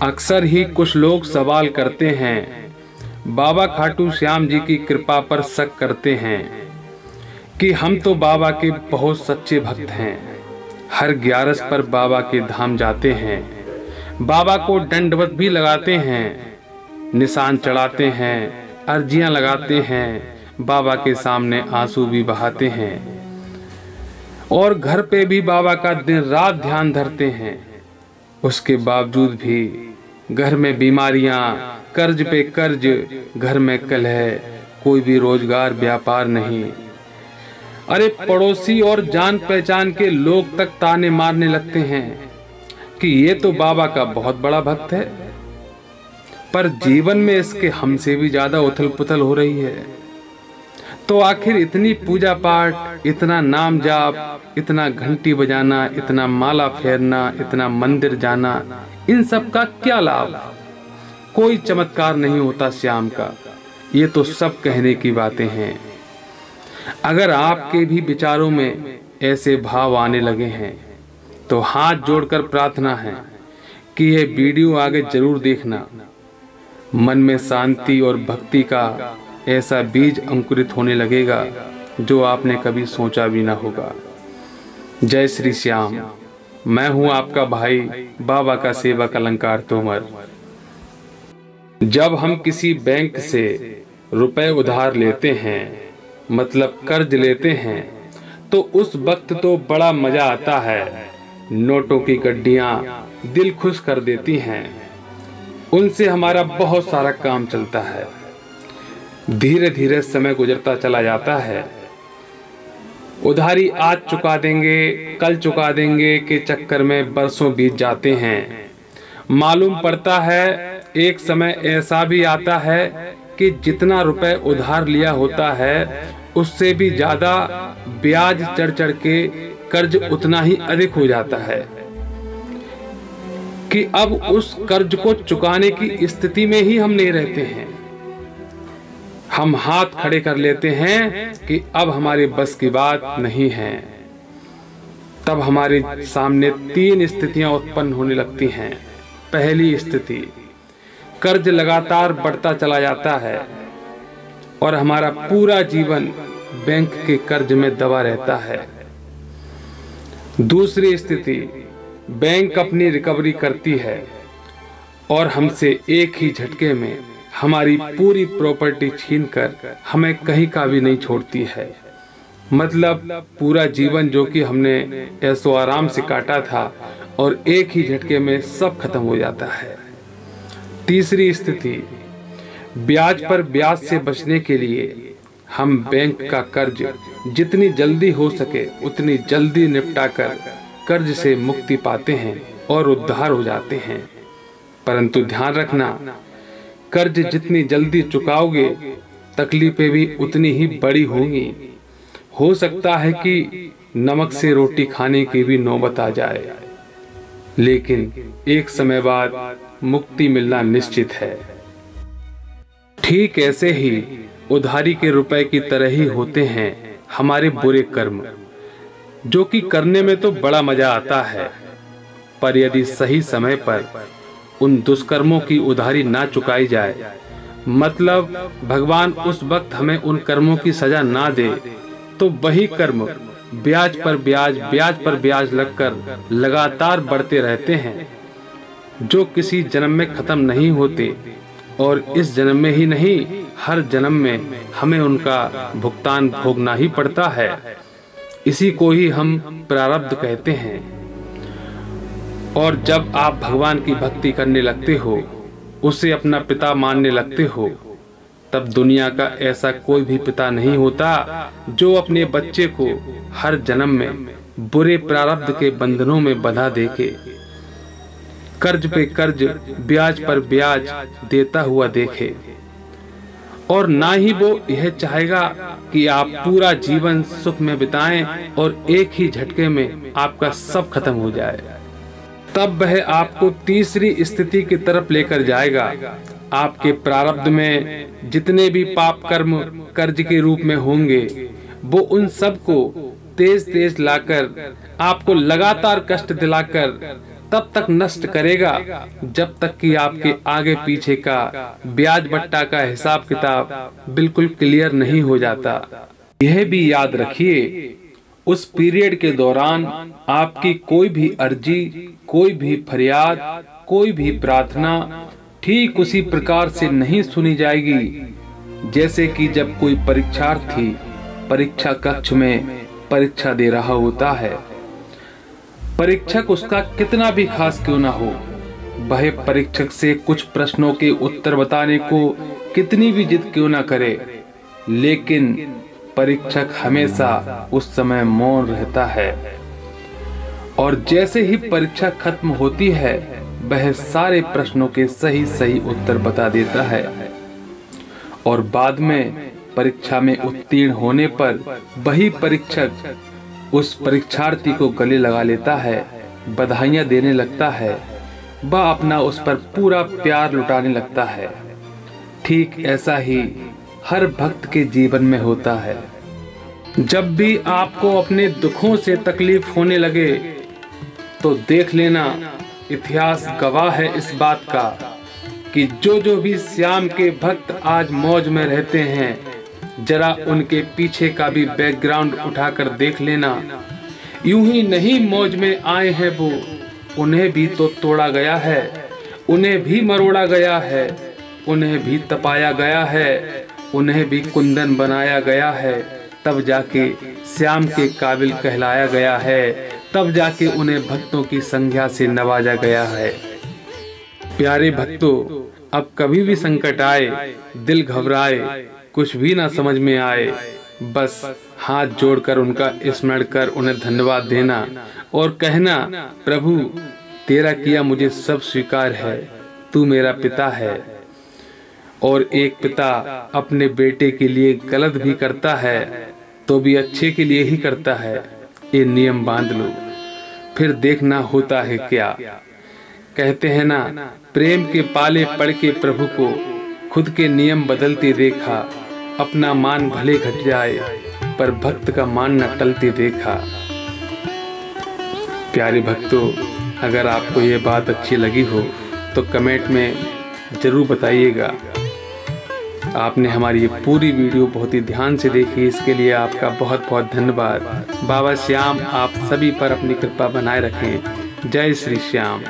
अक्सर ही कुछ लोग सवाल करते हैं, बाबा खाटू श्याम जी की कृपा पर शक करते हैं कि हम तो बाबा के बहुत सच्चे भक्त हैं। हर 11 पर बाबा के धाम जाते हैं, बाबा को दंडवत भी लगाते हैं, निशान चढ़ाते हैं, अर्जियां लगाते हैं, बाबा के सामने आंसू भी बहाते हैं और घर पे भी बाबा का दिन रात ध्यान धरते हैं। उसके बावजूद भी घर में बीमारियां, कर्ज पे कर्ज, घर में कलह, कोई भी रोजगार व्यापार नहीं। अरे पड़ोसी और जान पहचान के लोग तक ताने मारने लगते हैं कि ये तो बाबा का बहुत बड़ा भक्त है, पर जीवन में इसके हमसे भी ज्यादा उथल पुथल हो रही है। तो आखिर इतनी पूजा पाठ, इतना नाम जाप, इतना घंटी बजाना, इतना माला फेरना, इतना मंदिर जाना, इन सब का क्या लाभ? कोई चमत्कार नहीं होता श्याम का। ये तो सब कहने की बातें हैं। अगर आपके भी विचारों में ऐसे भाव आने लगे हैं तो हाथ जोड़कर प्रार्थना है कि यह वीडियो आगे जरूर देखना। मन में शांति और भक्ति का ऐसा बीज अंकुरित होने लगेगा जो आपने कभी सोचा भी ना होगा। जय श्री श्याम। मैं हूं आपका भाई, बाबा का सेवक अलंकार तोमर। जब हम किसी बैंक से रुपए उधार लेते हैं, मतलब कर्ज लेते हैं, तो उस वक्त तो बड़ा मजा आता है। नोटों की गड्डियां दिल खुश कर देती हैं, उनसे हमारा बहुत सारा काम चलता है। धीरे धीरे समय गुजरता चला जाता है। उधारी आज चुका देंगे, कल चुका देंगे के चक्कर में बरसों बीत जाते हैं। मालूम पड़ता है एक समय ऐसा भी आता है कि जितना रुपए उधार लिया होता है उससे भी ज्यादा ब्याज चढ़ चढ़ के कर्ज उतना ही अधिक हो जाता है कि अब उस कर्ज को चुकाने की स्थिति में ही हम नहीं रहते हैं। हम हाथ खड़े कर लेते हैं कि अब हमारे बस की बात नहीं है। तब हमारे सामने 3 स्थितियां उत्पन्न होने लगती हैं। पहली स्थिति, कर्ज लगातार बढ़ता चला जाता है और हमारा पूरा जीवन बैंक के कर्ज में दबा रहता है। दूसरी स्थिति, बैंक अपनी रिकवरी करती है और हमसे एक ही झटके में हमारी पूरी प्रॉपर्टी छीनकर हमें कहीं का भी नहीं छोड़ती है। मतलब पूरा जीवन जो कि हमने ऐसो आराम से काटा था और एक ही झटके में सब खत्म हो जाता है। तीसरी स्थिति, ब्याज पर ब्याज से बचने के लिए हम बैंक का कर्ज जितनी जल्दी हो सके उतनी जल्दी निपटाकर कर्ज से मुक्ति पाते हैं और उद्धार हो जाते हैं। परंतु ध्यान रखना, कर्ज जितनी जल्दी चुकाओगे तकलीफें भी उतनी ही बड़ी होंगी। हो सकता है कि नमक से रोटी खाने की भी नौबत आ जाए, लेकिन एक समय बाद मुक्ति मिलना निश्चित है। ठीक ऐसे ही उधारी के रुपए की तरह ही होते हैं हमारे बुरे कर्म, जो कि करने में तो बड़ा मजा आता है, पर यदि सही समय पर उन दुष्कर्मों की उधारी ना चुकाई जाए, मतलब भगवान उस वक्त हमें उन कर्मों की सजा ना दे, तो वही कर्म ब्याज पर ब्याज लगकर लगातार बढ़ते रहते हैं, जो किसी जन्म में खत्म नहीं होते और इस जन्म में ही नहीं, हर जन्म में हमें उनका भुगतान भोगना ही पड़ता है। इसी को ही हम प्रारब्ध कहते हैं। और जब आप भगवान की भक्ति करने लगते हो, उसे अपना पिता मानने लगते हो, तब दुनिया का ऐसा कोई भी पिता नहीं होता जो अपने बच्चे को हर जन्म में बुरे प्रारब्ध के बंधनों में बंधा देके कर्ज पे कर्ज, ब्याज पर ब्याज देता हुआ देखे। और ना ही वो यह चाहेगा कि आप पूरा जीवन सुख में बिताएं और एक ही झटके में आपका सब खत्म हो जाए। तब वह आपको तीसरी स्थिति की तरफ लेकर जाएगा। आपके प्रारब्ध में जितने भी पाप कर्म कर्ज के रूप में होंगे, वो उन सब को तेज तेज लाकर आपको लगातार कष्ट दिलाकर तब तक नष्ट करेगा जब तक कि आपके आगे पीछे का ब्याज बट्टा का हिसाब किताब बिल्कुल क्लियर नहीं हो जाता। यह भी याद रखिए, उस पीरियड के दौरान आपकी कोई भी अर्जी, कोई भी फरियाद, कोई भी प्रार्थना ठीक उसी प्रकार से नहीं सुनी जाएगी जैसे कि जब कोई परीक्षार्थी परीक्षा कक्ष में परीक्षा दे रहा होता है। परीक्षक उसका कितना भी खास क्यों ना हो, वह परीक्षक से कुछ प्रश्नों के उत्तर बताने को कितनी भी जिद क्यों ना करे, लेकिन परीक्षक हमेशा उस समय मौन रहता है और जैसे ही परीक्षा खत्म होती है वह सारे प्रश्नों के सही सही उत्तर बता देता है और बाद में परीक्षा में उत्तीर्ण होने पर वही परीक्षक उस परीक्षार्थी को गले लगा लेता है, बधाइयां देने लगता है, वह अपना उस पर पूरा प्यार लुटाने लगता है। ठीक ऐसा ही हर भक्त के जीवन में होता है। जब भी आपको अपने दुखों से तकलीफ होने लगे तो देख लेना, इतिहास गवाह है इस बात का कि जो भी श्याम के भक्त आज मौज में रहते हैं, जरा उनके पीछे का भी बैकग्राउंड उठाकर देख लेना। यूं ही नहीं मौज में आए हैं वो, उन्हें भी तो तोड़ा गया है, उन्हें भी मरोड़ा गया है, उन्हें भी तपाया गया है, उन्हें भी कुंदन बनाया गया है, तब जाके श्याम के काबिल कहलाया गया है, तब जाके उन्हें भक्तों की संख्या से नवाजा गया है। प्यारे भक्तों, अब कभी भी संकट आए, दिल घबराए, कुछ भी ना समझ में आए, बस हाथ जोड़कर उनका स्मरण कर उन्हें धन्यवाद देना और कहना, प्रभु तेरा किया मुझे सब स्वीकार है, तू मेरा पिता है। और एक पिता अपने बेटे के लिए गलत भी करता है तो भी अच्छे के लिए ही करता है, ये नियम बांध लो, फिर देखना होता है क्या। कहते हैं ना, प्रेम के पाले पड़ के प्रभु को खुद के नियम बदलते देखा, अपना मान भले घट जाए पर भक्त का मान न टलते देखा। प्यारे भक्तों, अगर आपको ये बात अच्छी लगी हो तो कमेंट में जरूर बताइएगा। आपने हमारी ये पूरी वीडियो बहुत ही ध्यान से देखी, इसके लिए आपका बहुत बहुत धन्यवाद। बाबा श्याम आप सभी पर अपनी कृपा बनाए रखें। जय श्री श्याम।